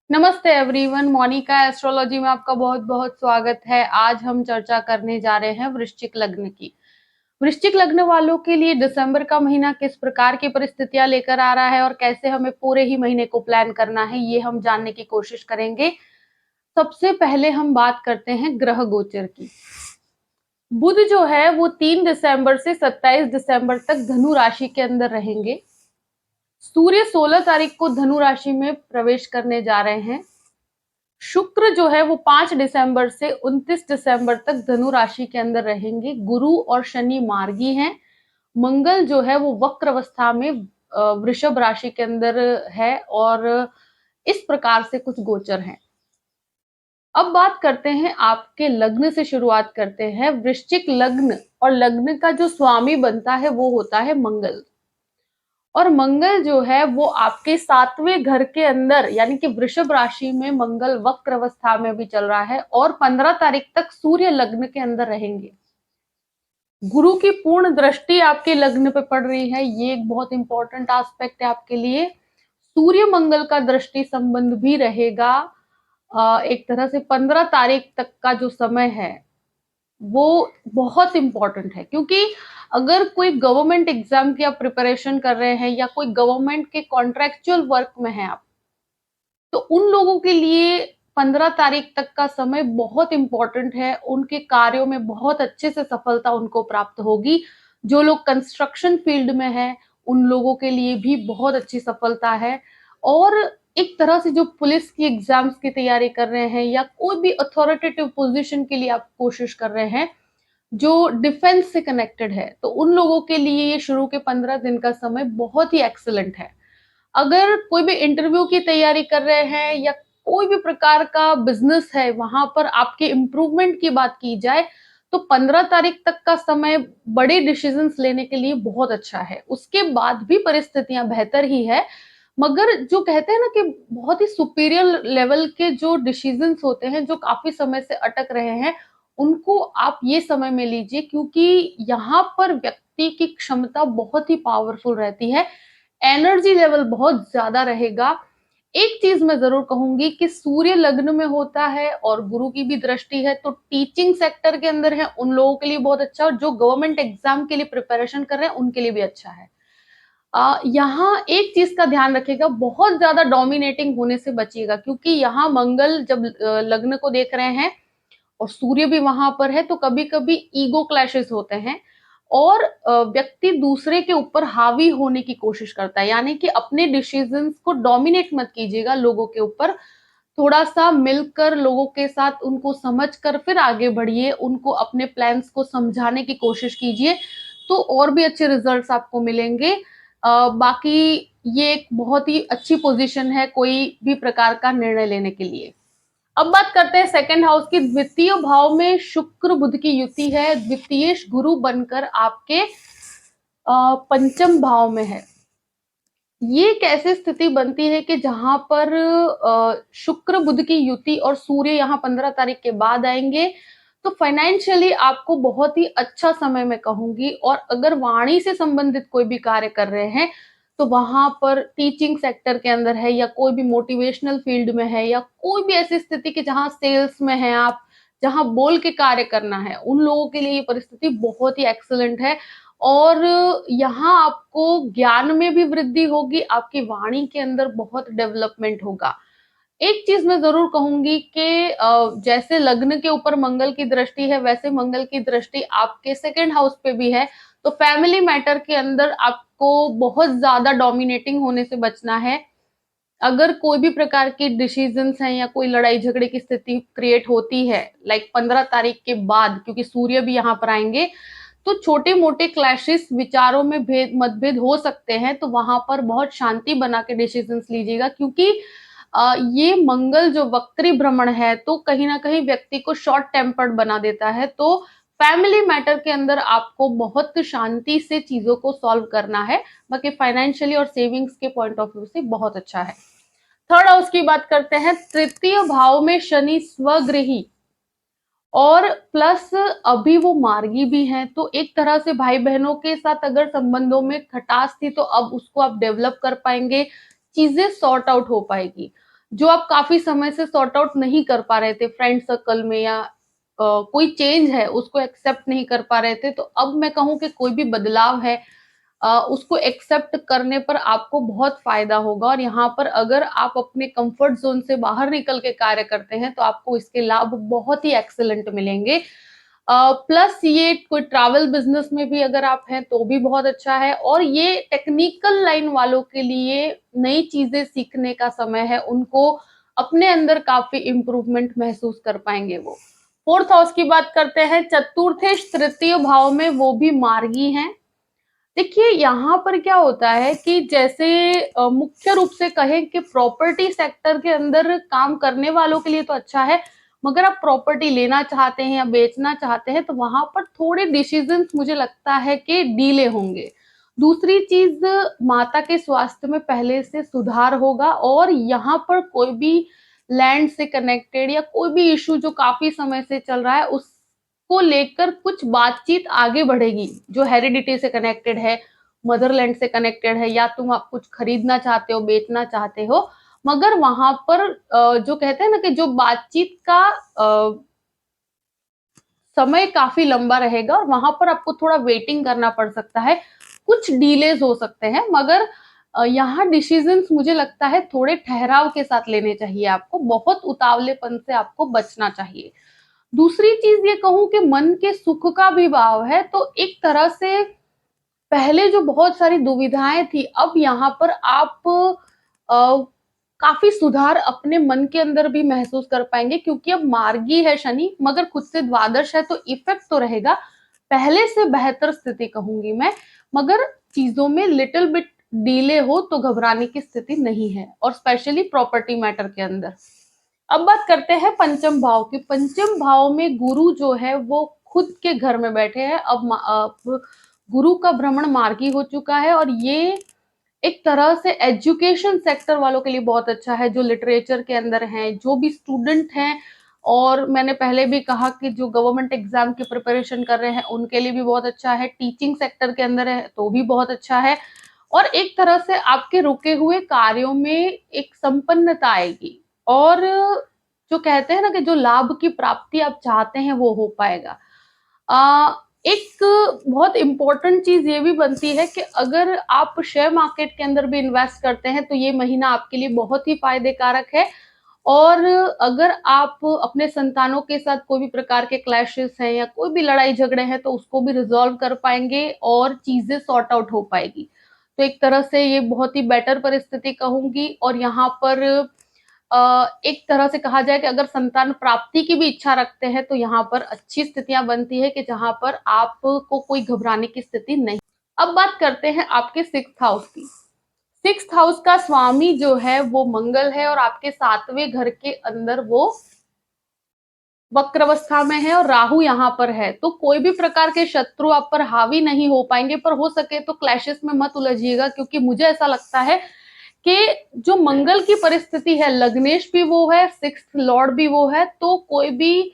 नमस्ते everyone, Monika astrology में आपका बहुत बहुत स्वागत है। आज हम चर्चा करने जा रहे हैं वृश्चिक लग्न की। वृश्चिक लग्न वालों के लिए दिसंबर का महीना किस प्रकार की परिस्थितियां लेकर आ रहा है और कैसे हमें पूरे ही महीने को प्लान करना है, ये हम जानने की कोशिश करेंगे। सबसे पहले हम बात करते हैं ग्रह गोचर की। बुध जो है वो 3 दिसंबर से 27 दिसंबर तक धनु राशि के अंदर रहेंगे। सूर्य 16 तारीख को धनु राशि में प्रवेश करने जा रहे हैं। शुक्र जो है वो 5 दिसंबर से 29 दिसंबर तक धनु राशि के अंदर रहेंगे। गुरु और शनि मार्गी हैं। मंगल जो है वो वक्र अवस्था में वृषभ राशि के अंदर है और इस प्रकार से कुछ गोचर हैं। अब बात करते हैं आपके लग्न से, शुरुआत करते हैं। वृश्चिक लग्न और लग्न का जो स्वामी बनता है वो होता है मंगल। और मंगल जो है वो आपके 7वें घर के अंदर यानी कि वृषभ राशि में मंगल वक्र अवस्था में भी चल रहा है और 15 तारीख तक सूर्य लग्न के अंदर रहेंगे। गुरु की पूर्ण दृष्टि आपके लग्न पे पड़ रही है, ये एक बहुत इंपॉर्टेंट एस्पेक्ट है आपके लिए। सूर्य मंगल का दृष्टि संबंध भी रहेगा। एक तरह से 15 तारीख तक का जो समय है वो बहुत इंपॉर्टेंट है, क्योंकि अगर कोई गवर्नमेंट एग्जाम की आप प्रिपरेशन कर रहे हैं या कोई गवर्नमेंट के कॉन्ट्रेक्चुअल वर्क में हैं आप, तो उन लोगों के लिए 15 तारीख तक का समय बहुत इंपॉर्टेंट है। उनके कार्यों में बहुत अच्छे से सफलता उनको प्राप्त होगी। जो लोग कंस्ट्रक्शन फील्ड में हैं उन लोगों के लिए भी बहुत अच्छी सफलता है। और एक तरह से जो पुलिस की एग्जाम्स की तैयारी कर रहे हैं या कोई भी अथॉरिटेटिव पोजीशन के लिए आप कोशिश कर रहे हैं जो डिफेंस से कनेक्टेड है, तो उन लोगों के लिए ये शुरू के 15 दिन का समय बहुत ही एक्सीलेंट है। अगर कोई भी इंटरव्यू की तैयारी कर रहे हैं या कोई भी प्रकार का बिजनेस है, वहां पर आपके इम्प्रूवमेंट की बात की जाए तो 15 तारीख तक का समय बड़े डिसीजंस लेने के लिए बहुत अच्छा है। उसके बाद भी परिस्थितियां बेहतर ही है, मगर जो कहते हैं ना कि बहुत ही सुपीरियर लेवल के जो डिसीजंस होते हैं जो काफी समय से अटक रहे हैं, उनको आप ये समय में लीजिए, क्योंकि यहाँ पर व्यक्ति की क्षमता बहुत ही पावरफुल रहती है। एनर्जी लेवल बहुत ज्यादा रहेगा। एक चीज मैं जरूर कहूंगी कि सूर्य लग्न में होता है और गुरु की भी दृष्टि है, तो टीचिंग सेक्टर के अंदर है उन लोगों के लिए बहुत अच्छा, और जो गवर्नमेंट एग्जाम के लिए प्रिपरेशन कर रहे हैं उनके लिए भी अच्छा है। यहाँ एक चीज का ध्यान रखिएगा, बहुत ज्यादा डोमिनेटिंग होने से बचिएगा, क्योंकि यहाँ मंगल जब लग्न को देख रहे हैं और सूर्य भी वहां पर है, तो कभी कभी ईगो क्लैशेस होते हैं और व्यक्ति दूसरे के ऊपर हावी होने की कोशिश करता है। यानी कि अपने डिसीजंस को डोमिनेट मत कीजिएगा लोगों के ऊपर। थोड़ा सा मिलकर लोगों के साथ उनको समझकर फिर आगे बढ़िए, उनको अपने प्लान्स को समझाने की कोशिश कीजिए, तो और भी अच्छे रिजल्ट्स आपको मिलेंगे। बाकी ये एक बहुत ही अच्छी पोजीशन है कोई भी प्रकार का निर्णय लेने के लिए। अब बात करते हैं सेकंड हाउस की। द्वितीय भाव में शुक्र बुध की युति है। द्वितीय गुरु बनकर आपके पंचम भाव में है। ये कैसे स्थिति बनती है कि जहां पर शुक्र बुध की युति और सूर्य यहाँ 15 तारीख के बाद आएंगे, तो फाइनेंशियली आपको बहुत ही अच्छा समय मैं कहूंगी। और अगर वाणी से संबंधित कोई भी कार्य कर रहे हैं तो वहां पर टीचिंग सेक्टर के अंदर है या कोई भी मोटिवेशनल फील्ड में है या कोई भी ऐसी स्थिति कि जहां सेल्स में है आप, जहां बोल के कार्य करना है, उन लोगों के लिए ये परिस्थिति बहुत ही एक्सीलेंट है। और यहाँ आपको ज्ञान में भी वृद्धि होगी, आपकी वाणी के अंदर बहुत डेवलपमेंट होगा। एक चीज मैं जरूर कहूंगी कि जैसे लग्न के ऊपर मंगल की दृष्टि है, वैसे मंगल की दृष्टि आपके सेकंड हाउस पे भी है। तो फैमिली मैटर के अंदर आपको बहुत ज्यादा डोमिनेटिंग होने से बचना है। अगर कोई भी प्रकार की डिसीजंस हैं या कोई लड़ाई झगड़े की स्थिति क्रिएट होती है लाइक 15 तारीख के बाद, क्योंकि सूर्य भी यहाँ पर आएंगे, तो छोटे मोटे क्लैशेस, विचारों में भेद मतभेद हो सकते हैं। तो वहां पर बहुत शांति बना के डिसीजंस लीजिएगा, क्योंकि ये मंगल जो वक्री भ्रमण है तो कहीं ना कहीं व्यक्ति को शॉर्ट टेम्पर्ड बना देता है। तो फैमिली मैटर के अंदर आपको बहुत शांति से चीजों को सॉल्व करना है। बाकी फाइनेंशियली और सेविंग्स के पॉइंट ऑफ व्यू से बहुत अच्छा है। थर्ड हाउस की बात करते हैं। तृतीय भाव में शनि स्वगृही और प्लस अभी वो मार्गी भी हैं, तो एक तरह से भाई बहनों के साथ अगर संबंधों में खटास थी तो अब उसको आप डेवलप कर पाएंगे, चीजें सॉर्ट आउट हो पाएगी। जो आप काफ़ी समय से सॉर्ट आउट नहीं कर पा रहे थे फ्रेंड सर्कल में, या कोई चेंज है उसको एक्सेप्ट नहीं कर पा रहे थे, तो अब मैं कहूँ कि कोई भी बदलाव है उसको एक्सेप्ट करने पर आपको बहुत फ़ायदा होगा। और यहाँ पर अगर आप अपने कम्फर्ट ज़ोन से बाहर निकल के कार्य करते हैं, तो आपको इसके लाभ बहुत ही एक्सीलेंट मिलेंगे। प्लस ये कोई ट्रैवल बिज़नेस में भी अगर आप हैं, तो भी बहुत अच्छा है, और ये टेक्निकल लाइन वालों के लिए नई चीज़ें सीखने का समय है, उनको अपने अंदर काफ़ी इम्प्रूवमेंट महसूस कर पाएँगे वो। 4th हाउस की बात करते हैं, चतुर्थेश तृतीय भाव में, वो भी मार्गी हैं। देखिए, यहाँ पर क्या होता है कि जैसे मुख्य रूप से कहें कि प्रॉपर्टी सेक्टर के अंदर काम करने वालों के लिए तो अच्छा है, मगर आप प्रॉपर्टी लेना चाहते हैं या बेचना चाहते हैं, तो वहाँ पर थोड़े डिसीज़न्स मुझे लगता है कि डिले होंगे। दूसरी चीज़, माता के स्वास्थ्य में पहले से सुधार होगा, और यहाँ पर कोई भी लैंड से कनेक्टेड या कोई भी इश्यू जो काफ़ी समय से चल रहा है, उसको लेकर कुछ बातचीत आगे बढ़ेगी, जो हेरिडिटी से कनेक्टेड है, मदरलैंड से कनेक्टेड है, या तुम आप कुछ खरीदना चाहते हो, बेचना चाहते हो, मगर वहाँ पर जो कहते हैं ना कि जो बातचीत का समय काफ़ी लंबा रहेगा, और वहाँ पर आपको थोड़ा वेटिंग करना पड़ सकता है, कुछ डिलेज़ हो सकते हैं, मगर यहाँ डिसीज़न्स मुझे लगता है थोड़े ठहराव के साथ लेने चाहिए आपको, बहुत उतावलेपन से आपको बचना चाहिए। दूसरी चीज़ ये कहूँ कि मन के सुख का भी भाव है, तो एक तरह से पहले जो बहुत सारी दुविधाएँ थी, अब यहाँ पर आप काफ़ी सुधार अपने मन के अंदर भी महसूस कर पाएँगे, क्योंकि अब मार्गी है शनि, मगर खुद से द्वादश है, तो इफ़ेक्ट तो रहेगा। पहले से बेहतर स्थिति कहूँगी मैं, मगर चीज़ों में लिटिल बिट डिले हो तो घबराने की स्थिति नहीं है, और स्पेशली प्रॉपर्टी मैटर के अंदर। अब बात करते हैं पंचम भाव की। पंचम भाव में गुरु जो है वो खुद के घर में बैठे हैं। अब गुरु का भ्रमण मार्गी हो चुका है, और ये एक तरह से एजुकेशन सेक्टर वालों के लिए बहुत अच्छा है, जो लिटरेचर के अंदर हैं, जो भी स्टूडेंट हैं, और मैंने पहले भी कहा कि जो गवर्नमेंट एग्जाम की प्रिपरेशन कर रहे हैं, उनके लिए भी बहुत अच्छा है। टीचिंग सेक्टर के अंदर है, तो भी बहुत अच्छा है, और एक तरह से आपके रुके हुए कार्यों में एक संपन्नता आएगी, और जो कहते हैं ना कि जो लाभ की प्राप्ति आप चाहते हैं, वो हो पाएगा। एक बहुत इम्पोर्टेंट चीज़ ये भी बनती है कि अगर आप शेयर मार्केट के अंदर भी इन्वेस्ट करते हैं, तो ये महीना आपके लिए बहुत ही फ़ायदे कारक है, और अगर आप अपने संतानों के साथ कोई भी प्रकार के क्लैशेस हैं या कोई भी लड़ाई झगड़े हैं, तो उसको भी रिज़ॉल्व कर पाएँगे, और चीज़ें सॉर्ट आउट हो पाएगी। तो एक तरह से ये बहुत ही बेटर परिस्थिति कहूँगी, और यहाँ पर एक तरह से कहा जाए कि अगर संतान प्राप्ति की भी इच्छा रखते हैं, तो यहाँ पर अच्छी स्थितियाँ बनती है कि जहाँ पर आपको कोई घबराने की स्थिति नहीं। अब बात करते हैं आपके 6th हाउस की। 6th हाउस का स्वामी जो है वो मंगल है, और आपके 7वें घर के अंदर वो वक्रावस्था में है, और राहु यहाँ पर है, तो कोई भी प्रकार के शत्रु आप पर हावी नहीं हो पाएंगे। पर हो सके तो क्लैशेस में मत उलझिएगा, क्योंकि मुझे ऐसा लगता है कि जो मंगल की परिस्थिति है, लग्नेश भी वो है, 6th लॉर्ड भी वो है, तो कोई भी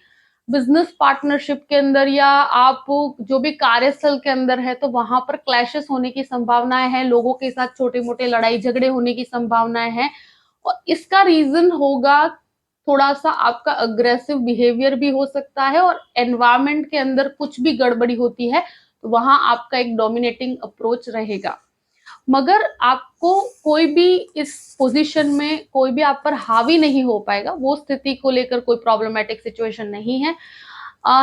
बिजनेस पार्टनरशिप के अंदर या आप जो भी कार्यस्थल के अंदर है, तो वहां पर क्लैशेस होने की संभावनाएं हैं, लोगों के साथ छोटे मोटे लड़ाई झगड़े होने की संभावनाएं हैं, और इसका रीजन होगा थोड़ा सा आपका अग्रेसिव बिहेवियर भी हो सकता है, और एनवायरमेंट के अंदर कुछ भी गड़बड़ी होती है, तो वहां आपका एक डोमिनेटिंग अप्रोच रहेगा। मगर आपको कोई भी इस पोजीशन में कोई भी आप पर हावी नहीं हो पाएगा, वो स्थिति को लेकर कोई प्रॉब्लमेटिक सिचुएशन नहीं है।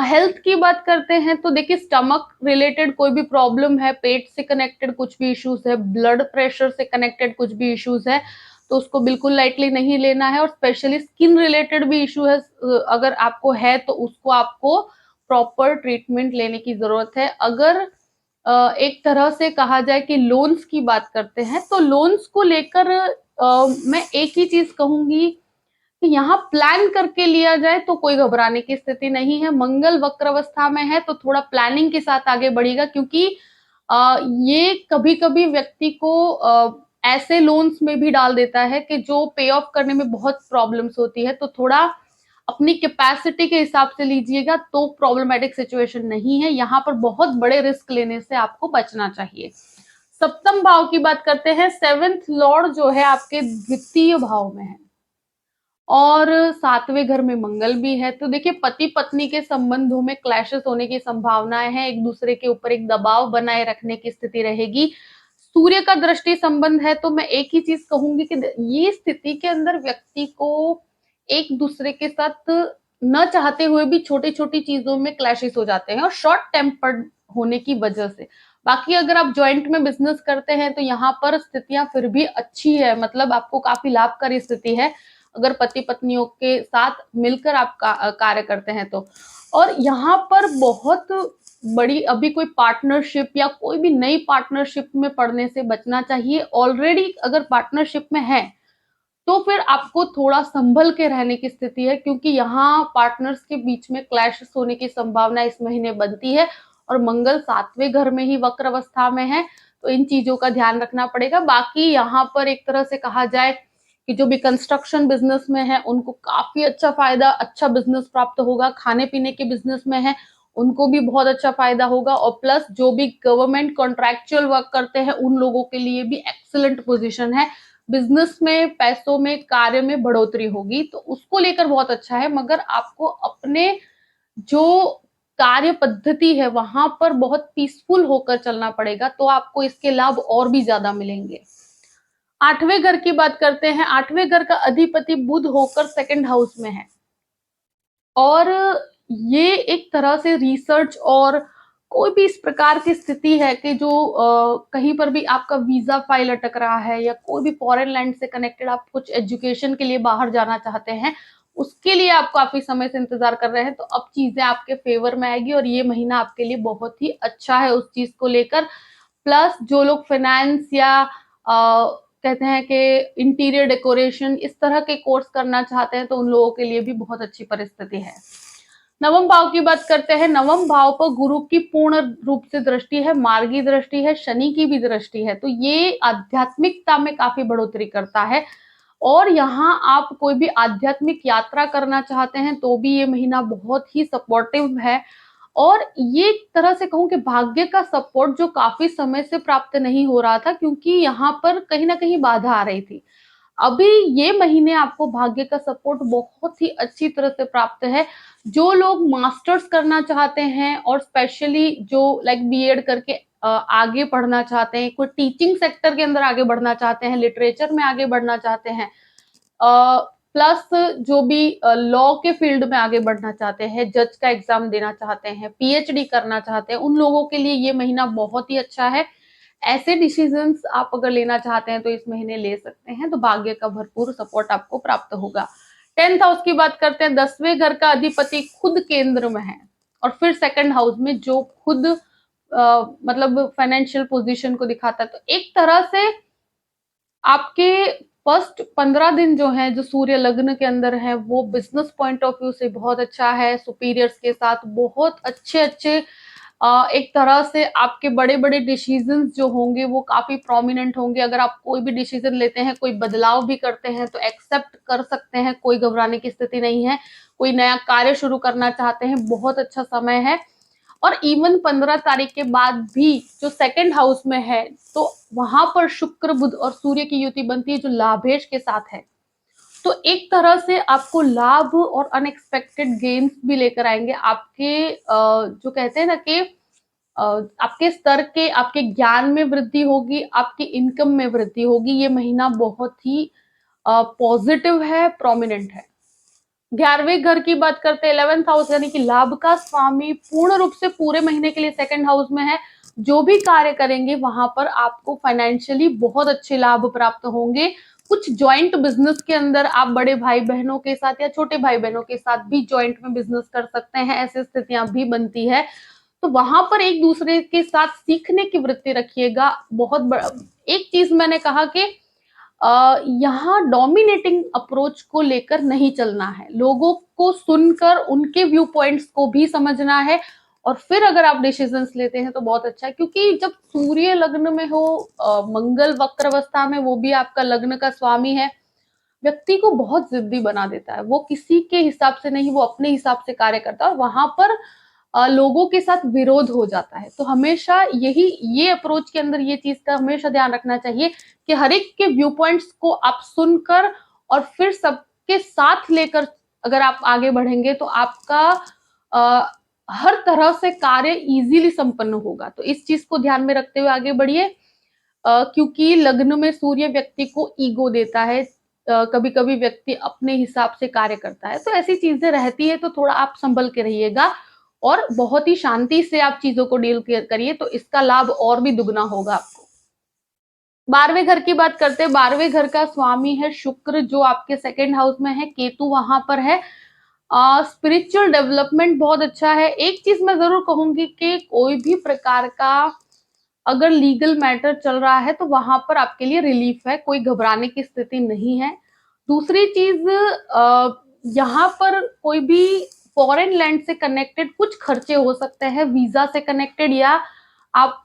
हेल्थ की बात करते हैं, तो देखिए, स्टमक रिलेटेड कोई भी प्रॉब्लम है, पेट से कनेक्टेड कुछ भी इश्यूज है, ब्लड प्रेशर से कनेक्टेड कुछ भी इश्यूज है, तो उसको बिल्कुल लाइटली नहीं लेना है, और स्पेशली स्किन रिलेटेड भी इशू है, अगर आपको है तो उसको आपको प्रॉपर ट्रीटमेंट लेने की जरूरत है। अगर एक तरह से कहा जाए कि लोन्स की बात करते हैं, तो लोन्स को लेकर मैं एक ही चीज कहूंगी कि यहाँ प्लान करके लिया जाए तो कोई घबराने की स्थिति नहीं है। मंगल वक्रावस्था में है, तो थोड़ा प्लानिंग के साथ आगे बढ़ेगा, क्योंकि ये कभी कभी व्यक्ति को ऐसे लोन्स में भी डाल देता है कि जो पे ऑफ करने में बहुत प्रॉब्लम्स होती है, तो थोड़ा अपनी कैपेसिटी के हिसाब से लीजिएगा, तो प्रॉब्लमेटिक सिचुएशन नहीं है। यहाँ पर बहुत बड़े रिस्क लेने से आपको बचना चाहिए। सप्तम भाव की बात करते हैं, 7th लॉर्ड जो है आपके द्वितीय भाव में है, और 7वें घर में मंगल भी है। तो देखिए पति पत्नी के संबंधों में क्लैशेस होने की संभावनाएं हैं, एक दूसरे के ऊपर एक दबाव बनाए रखने की स्थिति रहेगी। सूर्य का दृष्टि संबंध है, तो मैं एक ही चीज कहूंगी कि ये स्थिति के अंदर व्यक्ति को एक दूसरे के साथ न चाहते हुए भी छोटी छोटी चीजों में क्लैशेस हो जाते हैं और शॉर्ट टेम्पर्ड होने की वजह से। बाकी अगर आप जॉइंट में बिजनेस करते हैं तो यहाँ पर स्थितियां फिर भी अच्छी है, मतलब आपको काफी लाभकारी स्थिति है अगर पति पत्नियों के साथ मिलकर आप कार्य करते हैं तो। और यहाँ पर बहुत बड़ी अभी कोई पार्टनरशिप या कोई भी नई पार्टनरशिप में पड़ने से बचना चाहिए। ऑलरेडी अगर पार्टनरशिप में है तो फिर आपको थोड़ा संभल के रहने की स्थिति है, क्योंकि यहाँ पार्टनर्स के बीच में क्लैश होने की संभावना इस महीने बनती है और मंगल 7वें घर में ही वक्र अवस्था में है, तो इन चीजों का ध्यान रखना पड़ेगा। बाकी यहाँ पर एक तरह से कहा जाए कि जो भी कंस्ट्रक्शन बिजनेस में है उनको काफी अच्छा फायदा, अच्छा बिजनेस प्राप्त होगा। खाने पीने के बिजनेस में है उनको भी बहुत अच्छा फायदा होगा, और प्लस जो भी गवर्नमेंट कॉन्ट्रैक्चुअल वर्क करते हैं उन लोगों के लिए भी एक्सीलेंट पोजीशन है। बिजनेस में, पैसों में, कार्य में बढ़ोतरी होगी, तो उसको लेकर बहुत अच्छा है। मगर आपको अपने जो कार्य पद्धति है वहां पर बहुत पीसफुल होकर चलना पड़ेगा, तो आपको इसके लाभ और भी ज्यादा मिलेंगे। 8वें घर की बात करते हैं। 8वें घर का अधिपति बुध होकर सेकंड हाउस में है, और ये एक तरह से रिसर्च और कोई भी इस प्रकार की स्थिति है कि जो कहीं पर भी आपका वीजा फाइल अटक रहा है या कोई भी फॉरेन लैंड से कनेक्टेड आप कुछ एजुकेशन के लिए बाहर जाना चाहते हैं, उसके लिए आप काफी समय से इंतजार कर रहे हैं, तो अब चीजें आपके फेवर में आएगी और ये महीना आपके लिए बहुत ही अच्छा है उस चीज को लेकर। प्लस जो लोग फाइनेंस या कहते हैं कि इंटीरियर डेकोरेशन इस तरह के कोर्स करना चाहते हैं तो उन लोगों के लिए भी बहुत अच्छी परिस्थिति है। नवम भाव की बात करते हैं। नवम भाव पर गुरु की पूर्ण रूप से दृष्टि है, मार्गी दृष्टि है, शनि की भी दृष्टि है, तो ये आध्यात्मिकता में काफी बढ़ोतरी करता है। और यहाँ आप कोई भी आध्यात्मिक यात्रा करना चाहते हैं तो भी ये महीना बहुत ही सपोर्टिव है। और ये एक तरह से कहूं कि भाग्य का सपोर्ट जो काफी समय से प्राप्त नहीं हो रहा था, क्योंकि यहाँ पर कहीं ना कहीं बाधा आ रही थी, अभी ये महीने आपको भाग्य का सपोर्ट बहुत ही अच्छी तरह से प्राप्त है। जो लोग मास्टर्स करना चाहते हैं और स्पेशली जो लाइक बीएड करके आगे पढ़ना चाहते हैं, कोई टीचिंग सेक्टर के अंदर आगे बढ़ना चाहते हैं, लिटरेचर में आगे बढ़ना चाहते हैं, प्लस जो भी लॉ के फील्ड में आगे बढ़ना चाहते हैं, जज का एग्जाम देना चाहते हैं, पीएचडी करना चाहते हैं, उन लोगों के लिए ये महीना बहुत ही अच्छा है। ऐसे डिसीजंस आप अगर लेना चाहते हैं तो इस महीने ले सकते हैं, तो भाग्य का भरपूर सपोर्ट आपको प्राप्त होगा। 10th हाउस की बात करते हैं। 10वें घर का अधिपति खुद केंद्र में है और फिर सेकंड हाउस में, जो खुद मतलब फाइनेंशियल पोजीशन को दिखाता है, तो एक तरह से आपके फर्स्ट 15 दिन जो है, जो सूर्य लग्न के अंदर है, वो बिजनेस पॉइंट ऑफ व्यू से बहुत अच्छा है। सुपीरियर्स के साथ बहुत अच्छे अच्छे एक तरह से आपके बड़े बड़े डिसीजंस जो होंगे वो काफी प्रोमिनेंट होंगे। अगर आप कोई भी डिसीजन लेते हैं, कोई बदलाव भी करते हैं तो एक्सेप्ट कर सकते हैं, कोई घबराने की स्थिति नहीं है। कोई नया कार्य शुरू करना चाहते हैं, बहुत अच्छा समय है। और इवन 15 तारीख के बाद भी जो सेकंड हाउस में है, तो वहां पर शुक्र बुध और सूर्य की युति बनती है जो लाभेश के साथ है, तो एक तरह से आपको लाभ और अनएक्सपेक्टेड गेन्स भी लेकर आएंगे। आपके जो कहते हैं ना कि आपके स्तर के, आपके ज्ञान में वृद्धि होगी, आपकी इनकम में वृद्धि होगी। ये महीना बहुत ही पॉजिटिव है, प्रोमिनेंट है। 11वें घर की बात करते हैं। 11th हाउस यानी कि लाभ का स्वामी पूर्ण रूप से पूरे महीने के लिए सेकंड हाउस में है। जो भी कार्य करेंगे वहां पर आपको फाइनेंशियली बहुत अच्छे लाभ प्राप्त होंगे। कुछ ज्वाइंट बिजनेस के अंदर आप बड़े भाई बहनों के साथ या छोटे भाई बहनों के साथ भी ज्वाइंट में बिजनेस कर सकते हैं, ऐसी स्थितियां भी बनती है। तो वहां पर एक दूसरे के साथ सीखने की वृत्ति रखिएगा। बहुत बड़ा एक चीज मैंने कहा कि यहाँ डोमिनेटिंग अप्रोच को लेकर नहीं चलना है, लोगों को सुनकर उनके व्यू पॉइंट्स को भी समझना है और फिर अगर आप डिसीजंस लेते हैं तो बहुत अच्छा है। क्योंकि जब सूर्य लग्न में हो, मंगल वक्र अवस्था में, वो भी आपका लग्न का स्वामी है, व्यक्ति को बहुत जिद्दी बना देता है। वो किसी के हिसाब से नहीं, वो अपने हिसाब से कार्य करता है और वहां पर लोगों के साथ विरोध हो जाता है। तो हमेशा ये अप्रोच के अंदर ये चीज का हमेशा ध्यान रखना चाहिए कि हर एक के व्यू पॉइंट्स को आप सुनकर और फिर सब के साथ लेकर अगर आप आगे बढ़ेंगे तो आपका हर तरह से कार्य इजीली संपन्न होगा। तो इस चीज को ध्यान में रखते हुए आगे बढ़िए। क्योंकि लग्न में सूर्य व्यक्ति को ईगो देता है, कभी कभी व्यक्ति अपने हिसाब से कार्य करता है, तो ऐसी चीजें रहती है, तो थोड़ा आप संभल के रहिएगा और बहुत ही शांति से आप चीजों को डील करिए, तो इसका लाभ और भी दुगना होगा आपको। 12वें घर की बात करते हैं। 12वें घर का स्वामी है शुक्र, जो आपके सेकंड हाउस में है, केतु वहां पर है। स्पिरिचुअल डेवलपमेंट बहुत अच्छा है। एक चीज मैं जरूर कहूंगी कि कोई भी प्रकार का अगर लीगल मैटर चल रहा है तो वहां पर आपके लिए रिलीफ है, कोई घबराने की स्थिति नहीं है। दूसरी चीज, यहाँ पर कोई भी फॉरेन लैंड से कनेक्टेड कुछ खर्चे हो सकते हैं, वीजा से कनेक्टेड, या आप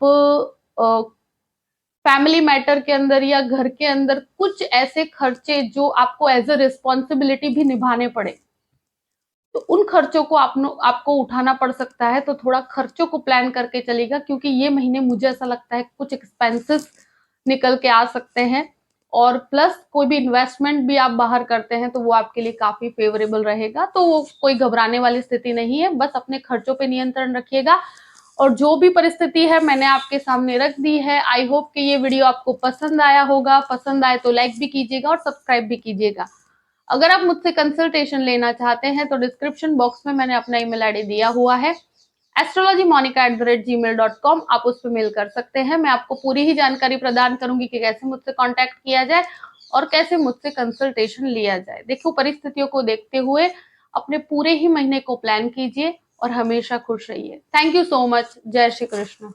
फैमिली मैटर के अंदर या घर के अंदर कुछ ऐसे खर्चे जो आपको एज अ रिस्पॉन्सिबिलिटी भी निभाने पड़े, तो उन खर्चों को आपको उठाना पड़ सकता है। तो थोड़ा खर्चों को प्लान करके चलेगा, क्योंकि ये महीने मुझे ऐसा लगता है कुछ एक्सपेंसेस निकल के आ सकते हैं। और प्लस कोई भी इन्वेस्टमेंट भी आप बाहर करते हैं तो वो आपके लिए काफी फेवरेबल रहेगा। तो वो कोई घबराने वाली स्थिति नहीं है, बस अपने खर्चों पे नियंत्रण रखिएगा। और जो भी परिस्थिति है मैंने आपके सामने रख दी है। आई होप कि ये वीडियो आपको पसंद आया होगा। पसंद आए तो लाइक भी कीजिएगा और सब्सक्राइब भी कीजिएगा। अगर आप मुझसे कंसल्टेशन लेना चाहते हैं तो डिस्क्रिप्शन बॉक्स में मैंने अपना ईमेल आईडी दिया हुआ है, astrologymonica@gmail.com। आप उस पर मेल कर सकते हैं। मैं आपको पूरी ही जानकारी प्रदान करूंगी कि कैसे मुझसे कांटेक्ट किया जाए और कैसे मुझसे कंसल्टेशन लिया जाए। देखो, परिस्थितियों को देखते हुए अपने पूरे ही महीने को प्लान कीजिए और हमेशा खुश रहिए। Thank you so much. जय श्री कृष्ण।